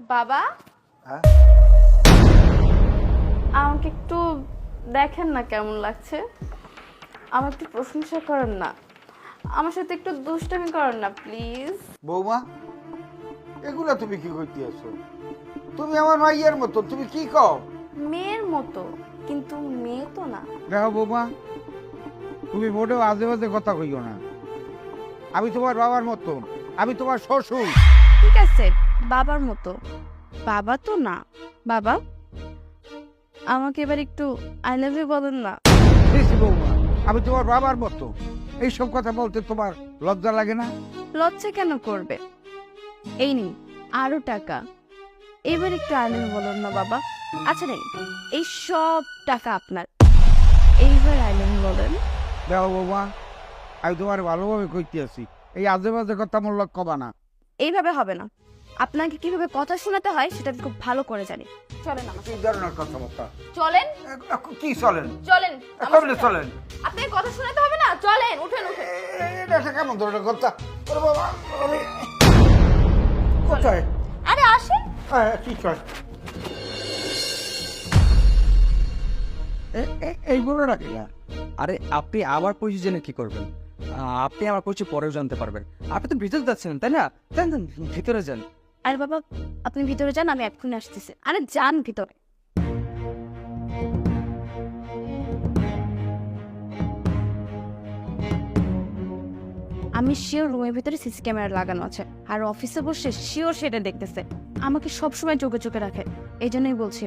বাবা, হ্যাঁ আমাকে একটু দেখেন না কেমন লাগছে। আমার একটু প্রশংসা করেন না, আমার সাথে একটু দুষ্টামি করেন না প্লিজ। বৌমা, এগুলা তুমি কি করতে আছো? তুমি আমার মাইয়ের মতো, তুমি কি কও? মেয়ের মতো, কিন্তু মেয়ে তো না। দেখো বৌমা, তুমি মোটেও আজে বাজে কথা কইও না। আমি তোমার বাবার মতো, আমি তোমার শ্বশুর। ঠিক আছে, বাবার মতো, বাবা তো না। বাবা, আমাকে এবার একটু আই লাভ ইউ বলেন না। বুঝেছি বৌমা, আমি তোমার বাবার মতো। এইসব কথা বলতে তোমার লজ্জা লাগে না? লজ্জা কেন করবে? এই নিন আরো টাকা, এবার একটু আই লাভ ইউ বলেন না বাবা। আচ্ছা নিন, এই সব টাকা আপনার, এইবার আই লাভ ইউ বলেন। দেখো বৌমা, আমি তোমার ভালোভাবে কইতে আছি, এই আজে বাজে কথা মোর লক্ষ কবা না। এইভাবে হবে না, আপনাকে কিভাবে কথা শোনাতে হয় সেটা আমি খুব ভালো করে জানি। চলেন আমার কি ধরনের কথাবার্তা? চলেন কি চলেন? চলেন আমার কেমনে সাথে। চলেন? আপনাকে কথা শোনাতে হবে না, চলেন উঠেন উঠেন। এটা একটা কেমন ধরনের কথা? ওরে বাবা, ওরে। কোথায়? আরে আসেন। হ্যাঁ, কি কয়? এই বলে রাখি না। আরে আপনি আমার পরিচয় জেনে কি করবেন? আপনি আমার পরিচয় পরেও জানতে পারবেন। আপনি তো ভিতরে যাচ্ছেন তাই না? যান যান, ভিতরে যান। আরে বাবা, আপনি ভিতরে যান, আমি এক্ষুনি আসতেছি। আরে যান ভিতরে। আমি শিওর রুমের ভিতরে সিসি ক্যামেরা লাগানো আছে, আর অফিসে বসে শিওর সেটা দেখতেছে। আমাকে সবসময় চোখে চোখে রাখে। এই জন্যই বলছি,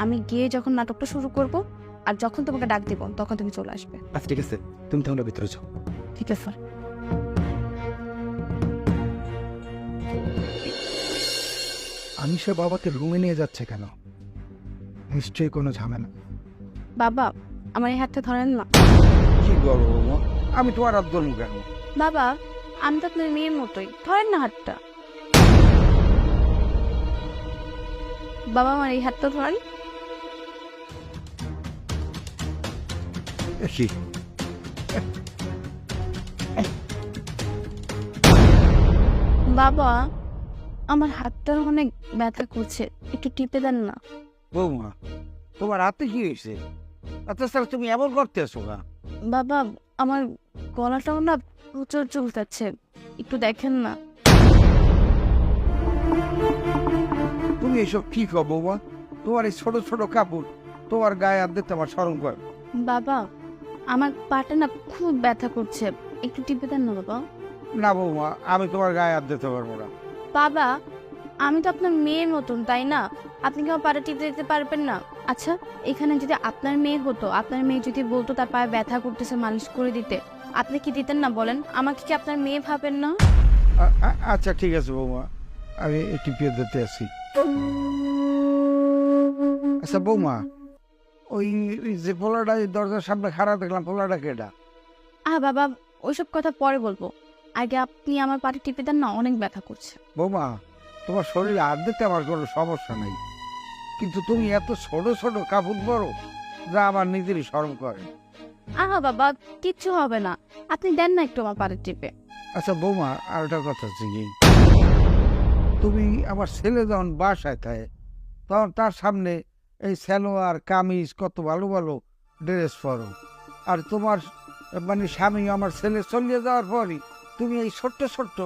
আমি গিয়ে যখন নাটকটা শুরু করব আর যখন তোমাকে ডাক দিব তখন তুমি চলে আসবে। আচ্ছা ঠিক আছে, তুমি তাহলে ভিতরে যাও। ঠিক আছে স্যার। আনিশা বাবাকে রুমে নিয়ে যাচ্ছে কেন? নিশ্চয়ই কোনো ঝামেলা। বাবা, আমার এই হাতটা ধরেন না। কি বলো বৌমা? আমি তোমার হাত ধরবো কেন? বাবা, আমি তো আপনার মেয়ের মতোই, ধরেন না হাতটা। বাবা, আমার এই হাতটা ধরেন। কি? বাবা, আমার হাতটা অনেক ব্যথা করছে, একটু টিপে দেন না। বৌমা, তোমার হাতে কি হয়েছে? আচ্ছা স্যার, তুমি এমন করতে আসো না। বাবা, আমার গলাটাও না প্রচুর চুলকাচ্ছে, একটু দেখেন না। তুমি এসব কি কর বৌমা? তোমার এই ছোট ছোট কাপড় তোমার গায়ে হাত দিতে আমার শরম করে। বাবা, আমার পাটা না খুব ব্যথা করছে, একটু টিপে দেন না বাবা। না বৌমা, আমি তোমার গায়ে হাত দিতে পারবো না। বাবা, আমি তো আপনার মেয়ের মতন, তাই না? আপনি কি আমার পাটা টিপে দিতে পারবেন না? আচ্ছা, এখানে যদি আপনার মেয়ে হতো, আপনার মেয়ে যদি বলতো তার পায়ে ব্যথা করতেছে মালিশ করে দিতে, আপনি কি দিতেন না বলেন? আমাকে কি আপনার মেয়ে ভাবেন না? আচ্ছা ঠিক আছে বৌমা, আমি টিপিয়ে দিতে আসি। আচ্ছা বৌমা, ওই ওই যে পোলাটা দরজার সামনে খাড়া দেখলাম, পোলাটা কেটা? বাবা, ওইসব কথা পরে বলবো, আগে আপনি আমার পাটা টিপে দেন না, অনেক ব্যথা করছে। বৌমা, তোমার শরীরে হাত দিতে আমার কোনো সমস্যা নেই, কিন্তু তুমি এত ছোট ছোট কাপড় পরো যা আমার নিজেরই শরম করে। বাবা, কিচ্ছু হবে না, আপনি দেন না একটু আমার পাটা টিপে। আচ্ছা বৌমা, আর একটা কথা হচ্ছে কি, তুমি আমার ছেলে যখন বাসায় থাকে তখন তার সামনে এই সালোয়ার কামিজ কত ভালো ভালো ড্রেস পরো, আর তোমার মানে স্বামী আমার ছেলে চলিয়ে যাওয়ার পরই তুমি এই ছোট্ট ছোট্ট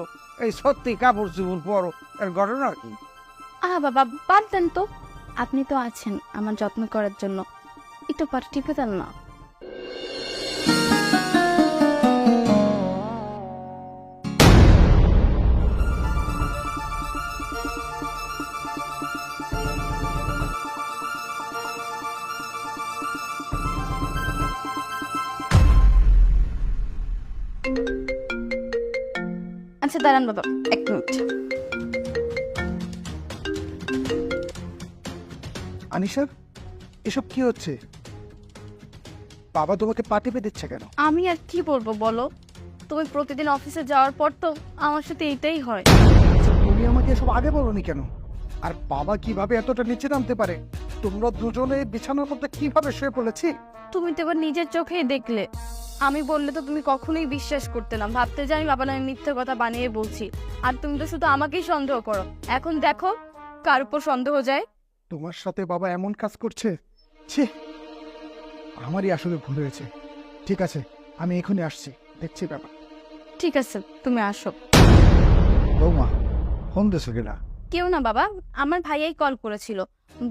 এই সত্যি কাপড় চুপড় পরো, এর ঘটনা কি? বাবা, বাদ দেন তো, আপনি তো আছেন আমার যত্ন করার জন্য, একটু পাটা টিপে দেন না। আচ্ছা দাঁড়ান বাবা, এক মিনিট। আনিশা, এসব কি হচ্ছে? বাবা তোমাকে পা টিপে দিচ্ছে কেন? আমি আর কি বলবো বলো, তুমি প্রতিদিন অফিসে যাওয়ার পর তো আমার সাথে এটাই হয়। আচ্ছা, তুমি আমাকে এসব আগে বলোনি কেন? আর বাবা কিভাবে এতটা নিচে নামতে পারে? তোমরা দুজনে বিছানার মধ্যে কিভাবে শুয়ে পড়েছি? তুমি তো এবার নিজের চোখেই দেখলে, আমি বললে তো তুমি কখনোই বিশ্বাস করতে না, ভাবতে যে আমি বাবা নামে মিথ্যে কথা বানিয়ে বলছি, আর তুমি তো শুধু আমাকেই সন্দেহ করো। এখন দেখো, কার উপর সন্দেহ যায়। তোমার সাথে বাবা এমন কাজ করছে, ছি, আমারই আসলে ভুল হয়েছে। ঠিক আছে, আমি এখনই আসছি, দেখছি ব্যাপার। ঠিক আছে, তুমি আসো। বৌমা ফোন দিছো কিনা? কেউ না বাবা, আমার ভাইয়াই কল করেছিল,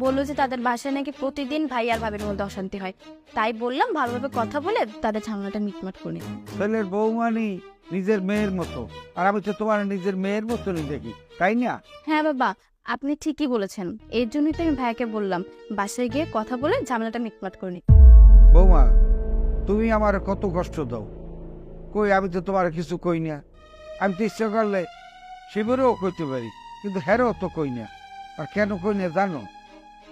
বললো যে তাদের বাসায় নাকি প্রতিদিন ভাই আর ভাবির মধ্যে অশান্তি হয়, তাই বললাম ভালোভাবে কথা বলে তাদের ঝামেলাটা মিটমাট করি। ছেলের বৌমানি নিজের মেয়ের মতো, আর আমি তো তোমার নিজের মেয়ের মতনই দেখি, তাই না? হ্যাঁ বাবা, আপনি ঠিকই বলেছেন, এর জন্যই তো আমি ভাইয়াকে বললাম বাসায় গিয়ে কথা বলে ঝামেলাটা মিটমাট করি। বৌমা তুমি আমার কত কষ্ট দাও, কই আমি তো তোমার কিছু কই না। আমি তো ইচ্ছা করলে শিবিরেও কইতে পারি, কিন্তু হেরও তো কই না। আর কেন কই না জানো?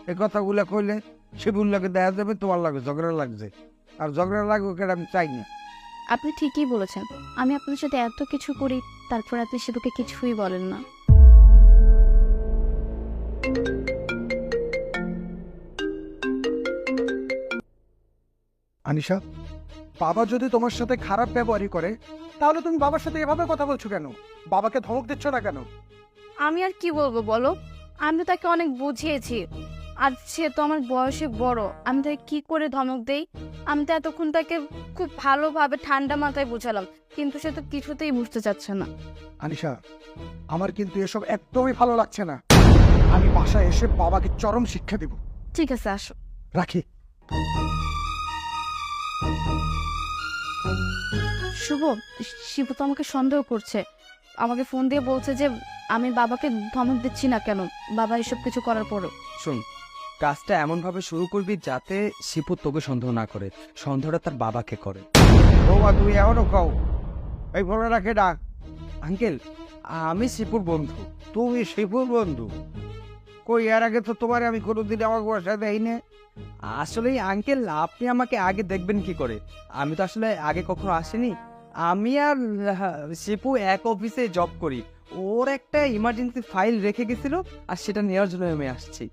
এই কথাগুলা কইলে শিবুর লাগে দেখা যাবে তোমার লাগে ঝগড়া লাগছে, আর ঝগড়া লাগবে কেন আমি চাই না। আপনি ঠিকই বলেছেন, আমি আপনার সাথে এত কিছু করি, তারপর আপনি শিবুকে কিছুই বলেন না। আনিশা, বাবা যদি তোমার সাথে খারাপ ব্যবহারই করে, তাহলে তুমি বাবার সাথে এভাবে কথা বলছো কেন? বাবাকে ধমক দিচ্ছ না কেন? আমি আর কি বলবো বলো, আমি তো তাকে অনেক বুঝিয়েছি, আর সে তো আমার বয়সে বড়, আমি তাকে কি করে ধমক দেই? আমি তো এতক্ষণ তাকে খুব ভালোভাবে ঠান্ডা মাথায় বুঝালাম, কিন্তু সে তো কিছুতেই বুঝতে চাচ্ছে না। আনিশা, আমার কিন্তু এসব একদমই ভালো লাগছে না। আমি বাসায় এসে বাবাকে চরম শিক্ষা দেব। ঠিক আছে, আসো। রাখি। শুভ, শিবু তো আমাকে সন্দেহ করছে, আমাকে ফোন দিয়ে বলছে যে আমি বাবাকে ধমক দিচ্ছি না কেন, বাবা এসব কিছু করার পরও। শোন, কাজটা এমনভাবে শুরু করবি যাতে শিপু তোকে সন্দেহ না করে, সন্দেহটা তার বাবাকে করে। বৌমা তুমি এখনো কও এই ফোনে রাখে ডাক। আঙ্কেল, আমি শিপুর বন্ধু। তুমি শিবুর বন্ধু? কই এর আগে তো তোমার আমি কোনোদিন আমার বাসায় দেই না। আসলে আঙ্কেল, আপনি আমাকে আগে দেখবেন কি করে? আমি তো আসলে আগে কখনো আসিনি। আমি আর শিপু এক অফিসে জব করি, ওর একটা ইমার্জেন্সি ফাইল রেখে গেছিল, আর সেটা নেওয়ার জন্য আমি আসছি।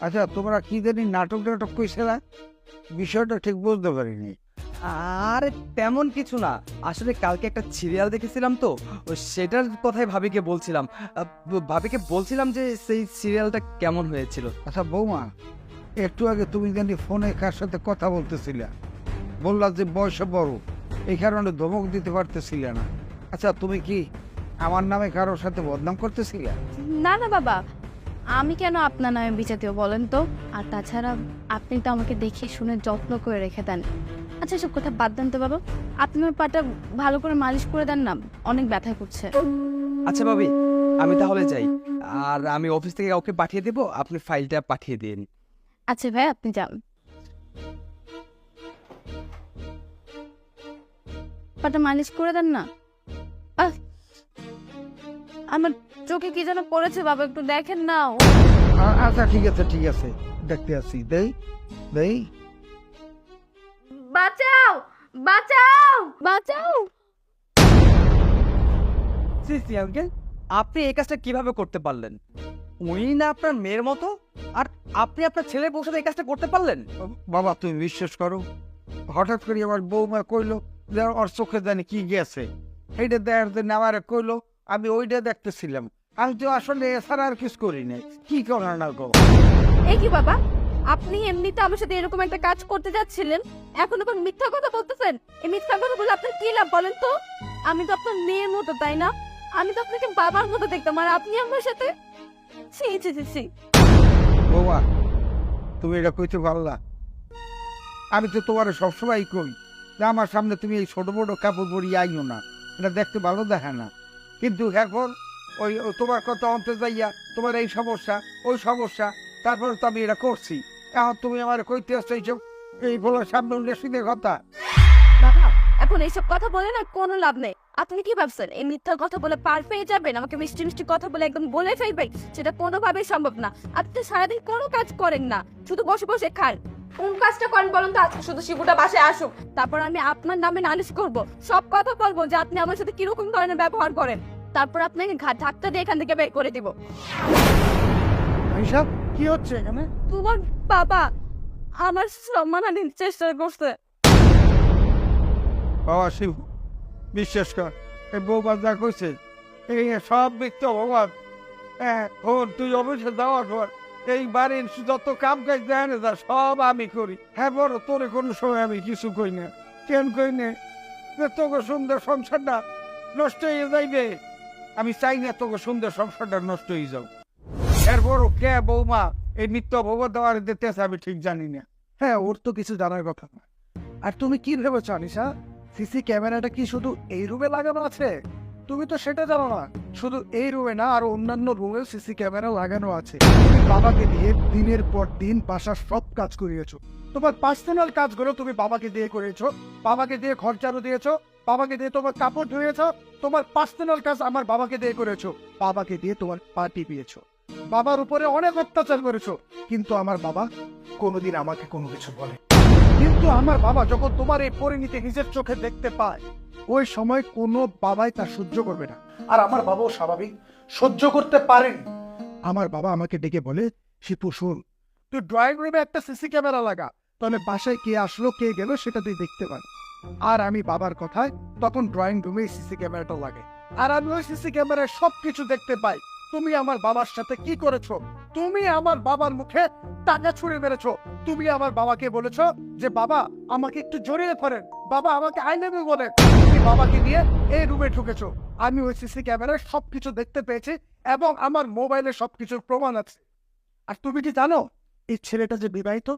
আচ্ছা তোমরা কি জানি নাটক নাটক কইছিলা, বিষয়টা ঠিক বুঝতে পারিনি। আর তেমন কিছু না, আসলে কালকে একটা সিরিয়াল দেখেছিলাম তো, সেটার কথাই ভাবিকে বলছিলাম। ভাবিকে বলছিলাম যে সেই সিরিয়ালটা কেমন হয়েছিল। আচ্ছা বৌমা, একটু আগে তুমি জানি ফোনে কার সাথে কথা বলতেছিলা, বললা যে বয়সে বড়, এই কারণে ধমক দিতে পারতেছিলে না। আচ্ছা তুমি কি আমার নামে কারোর সাথে বদনাম করতেছিলা? না না বাবা, আমি কেন আপনার নামে বিচার দেব বলেন তো? আর তাছাড়া আপনি তো আমাকে দেখে শুনে যত্ন করে রেখে দেন। আচ্ছা সব কথা বাদ দেন তো বাবা, আপনি আমার পাটা ভালো করে মালিশ করে দেন না, অনেক ব্যথা করছে। আচ্ছা ভাবি, আমি তাহলে যাই, আর আমি অফিস থেকে কাউকে পাঠিয়ে দেবো, আপনি ফাইলটা পাঠিয়ে দিন। আচ্ছা ভাই, আপনি যান, পাটা মালিশ করে দেন না। আহ, আমার চোখে কি যেন পড়েছে বাবা, একটু দেখেন না। আচ্ছা ঠিক আছে ঠিক আছে, দেখতে আসি। দেই দেই। বাঁচাও বাঁচাও বাঁচাও। সিসি আঙ্কেল, আপনি এই কাজটা কিভাবে করতে পারলেন? উনি না আপনার মেয়ের মতো, আর আপনি আপনার ছেলের বউর সাথে এই কাজটা করতে পারলেন? বাবা তুমি বিশ্বাস করো, হঠাৎ করে আমার বৌমা কইলো যে ওর চোখে জানি কি গেছে, সেইটা দেখার জন্য আমার কইলো, আমি ওইটা দেখতেছিলাম। আমি তো আসলে এছাড়া আর কিছু করি নাই, কি করার না গো। এ কি বাবা, আপনি এমনিতে আমার সাথে এরকম একটা কাজ করতে যাচ্ছিলেন, এখন আবার মিথ্যা কথা বলতেছেন। এই মিথ্যা কথা বলে আপনার কি লাভ বলেন তো? আমি তো আপনার মেয়ের মতো, তাই না? আমি তো আপনাকে বাবার মতো দেখতাম, আর আপনি আমার সাথে ছি ছি ছি ছি। বৌমা তুমি এটা কইতে পারলা? আমি তো তোমার সবসময় কই যে আমার সামনে তুমি এই ছোট বড় কাপড় পরিয়ে আইও না, এটা দেখতে ভালো দেখে না। কিন্তু এখন ওই তোমার কথা অন্তে যাইয়া তোমার এই সমস্যা ওই সমস্যা, তারপরে তো আমি এটা করছি। এখন তুমি আমার কইতে আসছো এইসব, এই বলার সামনে উঠলে শুনে কথা। বাবা, এখন এইসব কথা বলে না কোনো লাভ নেই। আপনি কি ভাবছেন এই মিথ্যা কথা বলে পার পেয়ে যাবেন, আমাকে মিষ্টি মিষ্টি কথা বলে একদম বলে ফেলবেন? সেটা কোনোভাবেই সম্ভব না। আপনি তো সারাদিন কোনো কাজ করেন না, শুধু বসে বসে খান। কোন কাজটা করেন বলুন তো? আজকে শুধু শিবুটা বাসায় আসুক, তারপর আমি আপনার নামে নালিশ করব, সব কথা বলবো যে আপনি আমার সাথে কিরকম ধরনের ব্যবহার করেন, তারপর আপনাকে ধাক্কা দিয়ে এখান থেকে বের করে দিব। আনিশা, কি হচ্ছে এখানে? তোমার বাবা আমার সম্মানহানির চেষ্টা করছে। বাবা শিব, বিশ্বাস কর, এই বৌমা যা কইছে এই সব মিথ্যা। ভগবান হ্যাঁ তুই অফিসে যাওয়ার পর এই বাড়ির যত কাম কাজ দেয় না যা সব আমি করি। হ্যাঁ বড়, তোরে কোনো সময় আমি কিছু কই না। কেন কই না? যে তোকে সুন্দর সংসারটা নষ্ট হয়ে যাইবে, আমি চাই না তোকে সুন্দর সংসারটা নষ্ট হয়ে যাও। এর বড় কে বৌমা এই নিত্য ভোগ দেওয়ার দিতেছে আমি ঠিক জানি না। হ্যাঁ, ওর তো কিছু জানার কথা না। আর তুমি কি ভেবেছো আনিশা, সিসি ক্যামেরাটা কি শুধু এই রুমে লাগানো আছে? তুমি তো সেটা জানো না। শুধু এই রুমে না, আর অন্যান্য রুমে সিসি ক্যামেরা লাগানো আছে। তুমি বাবাকে দিয়ে দিনের পর দিন বাসার সব কাজ করিয়েছো। তোমার পার্সোনাল কাজগুলো তুমি বাবাকে দিয়ে করিয়েছো, বাবাকে দিয়ে ঘর ঝাড়ু দিয়েছো, বাবাকে দিয়ে তোমার কাপড় ধুয়েছো। তোমার পার্সোনাল কাজ আমার বাবাকে দিয়ে করেছো, বাবাকে দিয়ে তোমার পা টিপিয়েছো, বাবার উপরে অনেক অত্যাচার করেছো। কিন্তু আমার বাবা কোনোদিন আমাকে কোনো কিছু বলে। কিন্তু আমার বাবা যখন তোমার এই পরিণতি নিজের চোখে দেখতে পায়, ওই সময় কোনো বাবাই তা সহ্য করবে না। আর আমার বাবাও স্বাভাবিক সহ্য করতে পারেনি। আমার বাবা আমাকে ডেকে বলে, শিপু শোন, তুই ড্রয়িং রুমে একটা সিসি ক্যামেরা লাগা, তাহলে বাসায় কে আসলো কে গেল সেটা তুই দেখতে পার। আর আমি বাবার কথায় তখন ড্রয়িং রুমে সিসি ক্যামেরাটা লাগে। আর আমি ওই সিসি ক্যামেরায় সবকিছু দেখতে পাই। তুমি আমার বাবার সাথে কি করেছো? তুমি আমার বাবার মুখে টাকা ছুঁড়ে মেরেছো। তুমি আমার বাবাকে বলেছো যে বাবা আমাকে একটু জড়িয়ে ধরেন, বাবা আমাকে আই লাভ ইউ বলেন। তুমি বাবাকে নিয়ে এই রুমে ঢুকেছো। আমি ওই সিসি ক্যামেরায় সবকিছু দেখতে পেয়েছি এবং আমার মোবাইলে সবকিছুর প্রমাণ আছে। আর তুমি কি জানো এই ছেলেটা যে বিবাহিত,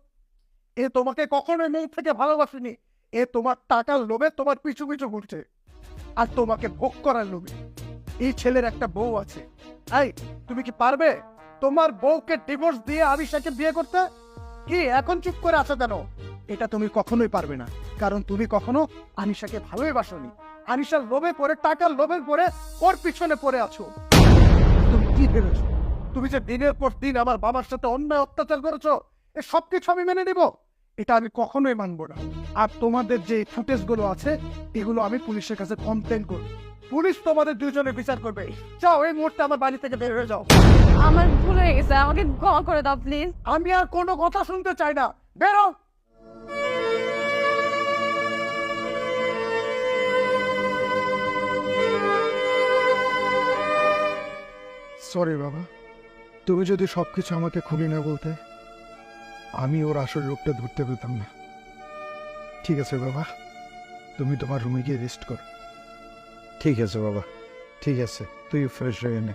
এ তোমাকে কখনো মেয়ে থেকে ভালোবাসেনি। এ তোমার টাকার লোভে তোমার পিছু পিছু ঘুরছে আর তোমাকে ভোগ করার লোভে। এই ছেলের একটা বউ আছে। এই তুমি কি পারবে তোমার বউকে ডিভোর্স দিয়ে আনিশাকে বিয়ে করতে? কি এখন চুপ করে আছো কেন? এটা তুমি কখনোই পারবে না, কারণ তুমি কখনো আনিশাকে ভালোই বাসনি। আনিশার লোভে পড়ে, টাকার লোভে পড়ে ওর পিছনে পড়ে আছো। তুমি কি ভেবেছো তুমি যে দিনের পর দিন আমার বাবার সাথে অন্যায় অত্যাচার করেছো, এ সবকিছু আমি মেনে নিব? এটা আমি কখনোই মানবো না। আর তোমাদের যে ফুটেজ গুলো আছে এগুলো আমি পুলিশের কাছে কমপ্লেন করব। পুলিশ তোমাদের দুজনে বিচার করবে। যাও এই মুহূর্তে আমার বাড়ি থেকে বের হয়ে যাও। আমার ভুল হয়ে গেছে, আমাকে ক্ষমা করে দাও প্লিজ। আমি আর কোনো কথা শুনতে চাই না, বেরো। সরি বাবা, তুমি যদি সবকিছু আমাকে খুলে না বলতে, আমি ওর আসল রূপটা ধরতে পেতাম না। ঠিক আছে বাবা, তুমি তোমার রুমে গিয়ে রেস্ট করো। ঠিক আছে বাবা, ঠিক আছে, তুই ফ্রেশ হয়ে নে।